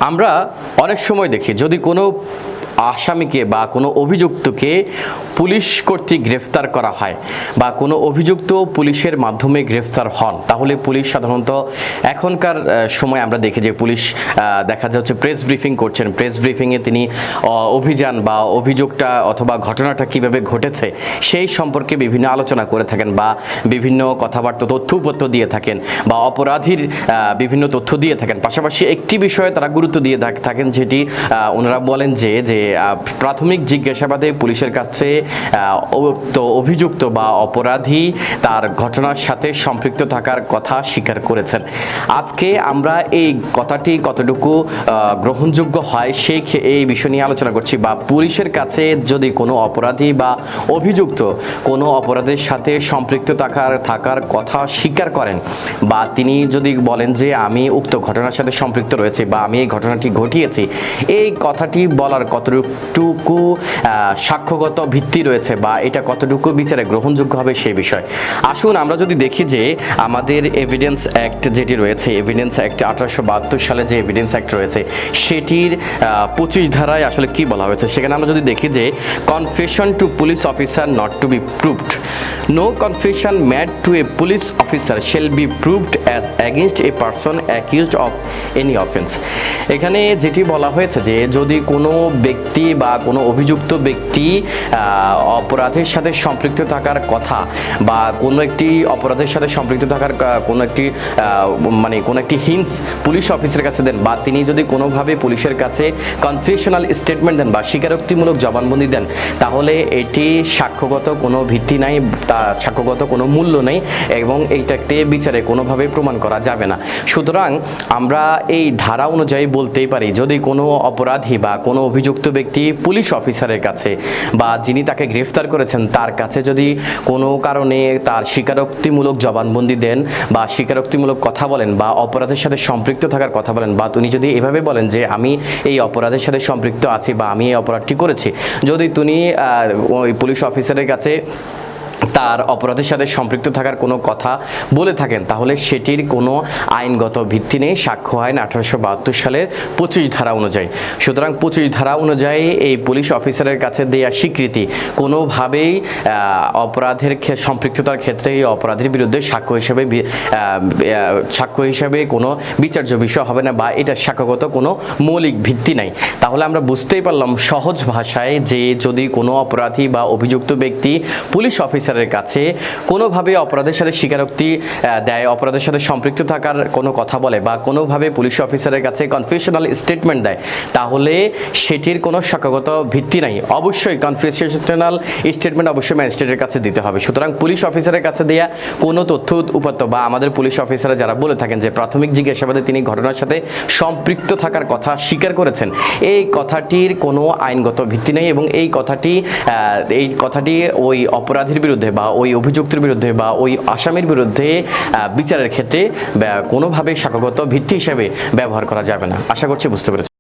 আমরা অনেক সময় দেখি যদি কোনো আসামিকে বা কোনো অভিযুক্তকে পুলিশ কর্তৃক গ্রেফতার করা হয় বা কোনো অভিযুক্ত পুলিশের মাধ্যমে গ্রেফতার হন, তাহলে পুলিশ সাধারণত এখনকার সময় আমরা দেখি যে পুলিশ দেখা যাচ্ছে প্রেস ব্রিফিং করছেন। প্রেস ব্রিফিংয়ে তিনি অভিযান বা অভিযোগটা অথবা ঘটনাটা কিভাবে ঘটেছে সেই সম্পর্কে বিভিন্ন আলোচনা করে থাকেন বা বিভিন্ন কথাবার্তা তথ্যপত্র দিয়ে থাকেন বা অপরাধীর বিভিন্ন তথ্য দিয়ে থাকেন। পাশাপাশি একটি বিষয়ে তারা গুরুত্ব দিয়ে থাকেন, যেটি ওনারা বলেন যে প্রাথমিক জিজ্ঞাসাবাদে পুলিশের কাছে অভিযুক্ত বা অপরাধী তার ঘটনার সাথে সম্পৃক্ত থাকার কথা স্বীকার করেছেন। আজকে আমরা এই কথাটি কতটুকু গ্রহণযোগ্য হয় এই বিষয় নিয়ে আলোচনা করছি। বা পুলিশের কাছে যদি কোনো অপরাধী বা অভিযুক্ত কোনো অপরাধের সাথে সম্পৃক্ত থাকার কথা স্বীকার করেন বা তিনি যদি বলেন যে আমি উক্ত ঘটনার সাথে সম্পৃক্ত রয়েছে বা আমি এই ঘটনাটি ঘটিয়েছি, এই কথাটি বলার কতটুকু সাক্ষ্যগত ভিত্তি রয়েছে বা এটা কতটুকু বিচারে গ্রহণযোগ্য হবে সেই বিষয়। আসুন আমরা যদি দেখি যে আমাদের এভিডেন্স অ্যাক্ট যেটি রয়েছে, এভিডেন্স অ্যাক্ট 1872 সালে যে এভিডেন্স অ্যাক্ট রয়েছে সেটির 25 ধারায় আসলে কি বলা হয়েছে। সেখানে আমরা যদি দেখি যে confession to police officer not to be proved, no confession made to a police officer shall be proved as against a person accused of any offence. এখানে যেটি বলা হয়েছে যে যদি কোনো ব্যক্তি বা কোনো অভিযুক্ত ব্যক্তি অপরাধের সাথে সম্পৃক্ত থাকার কথা বা কোনো একটি অপরাধের সাথে সম্পৃক্ত থাকার কোনো একটি হিন্টস পুলিশ অফিসারের কাছে দেন বা তিনি যদি কোনোভাবে পুলিশের কাছে কনফেশনাল স্টেটমেন্ট দেন বা স্বীকারোক্তিমূলক জবানবন্দি দেন, তাহলে এটি সাক্ষ্যগত কোনো ভিত্তি নাই, সাক্ষ্যগত কোনো মূল্য নেই এবং এইটাকে বিচারে কোনোভাবে প্রমাণ করা যাবে না। সুতরাং আমরা এই ধারা অনুযায়ী বলতেই পারি যদি কোনো অপরাধী বা কোনো অভিযুক্ত ব্যক্তি পুলিশ অফিসারের কাছে বা যিনি তাকে গ্রেফতার করেছেন তার কাছে যদি কোনো কারণে তার স্বীকারোক্তিমূলক জবানবন্দি দেন বা স্বীকারোক্তিমূলক কথা বলেন বা অপরাধের সাথে সম্পৃক্ত থাকার কথা বলেন বা তিনি যদি এভাবে বলেন যে আমি এই অপরাধের সাথে সম্পৃক্ত আছি বা আমি এই অপরাধটি করেছি, যদি তিনি ওই পুলিশ অফিসারের কাছে তার অপরাধের সাথে সম্পৃক্ত থাকার কোনো কথা বলে থাকেন, তাহলে সেটির কোনো আইনগত ভিত্তি নেই সাক্ষ্য আইন 1872 সালের 25 ধারা অনুযায়ী। সুতরাং 25 ধারা অনুযায়ী এই পুলিশ অফিসারের কাছে দেয়া স্বীকৃতি কোনোভাবেই অপরাধের সম্পৃক্ততার ক্ষেত্রে এই অপরাধীর বিরুদ্ধে সাক্ষ্য হিসাবে কোনো বিচার্য বিষয় হবে না বা এটা সাক্ষ্যগত কোনো মৌলিক ভিত্তি নাই। তাহলে আমরা বুঝতেই পারলাম সহজ ভাষায় যে যদি কোনো অপরাধী বা অভিযুক্ত ব্যক্তি পুলিশ অফিসারের কাছে কোনোভাবে অপরাধের সাথে স্বীকারোক্তি দেয়, অপরাধের সাথে সম্পৃক্ত থাকার কোনো কথা বলে বা কোনোভাবে পুলিশ অফিসারের কাছে কনফেশনাল স্টেটমেন্ট দেয়, তাহলে সেটির কোনো সাক্ষ্যগত ভিত্তি নাই। অবশ্যই কনফেশনাল স্টেটমেন্ট অবশ্যই ম্যাজিস্ট্রেটের কাছে দিতে হবে। সুতরাং পুলিশ অফিসারের কাছে দেয়া কোনো তথ্য উপাত্ত বা আমাদের পুলিশ অফিসাররা যারা বলে থাকেন যে প্রাথমিক জিজ্ঞাসাবাদে তিনি ঘটনার সাথে সম্পৃক্ত থাকার কথা স্বীকার করেছেন, এই কথাটির কোনো আইনগত ভিত্তি নেই এবং এই কথাটি ওই অপরাধীর বিরুদ্ধে বা ওই অভিযুক্তের বিরুদ্ধে বা ওই আসামির বিরুদ্ধে বিচারের ক্ষেত্রে কোনোভাবে সাক্ষ্যগত ভিত্তি হিসেবে ব্যবহার করা যাবে না। আশা করছি বুঝতে পেরেছি।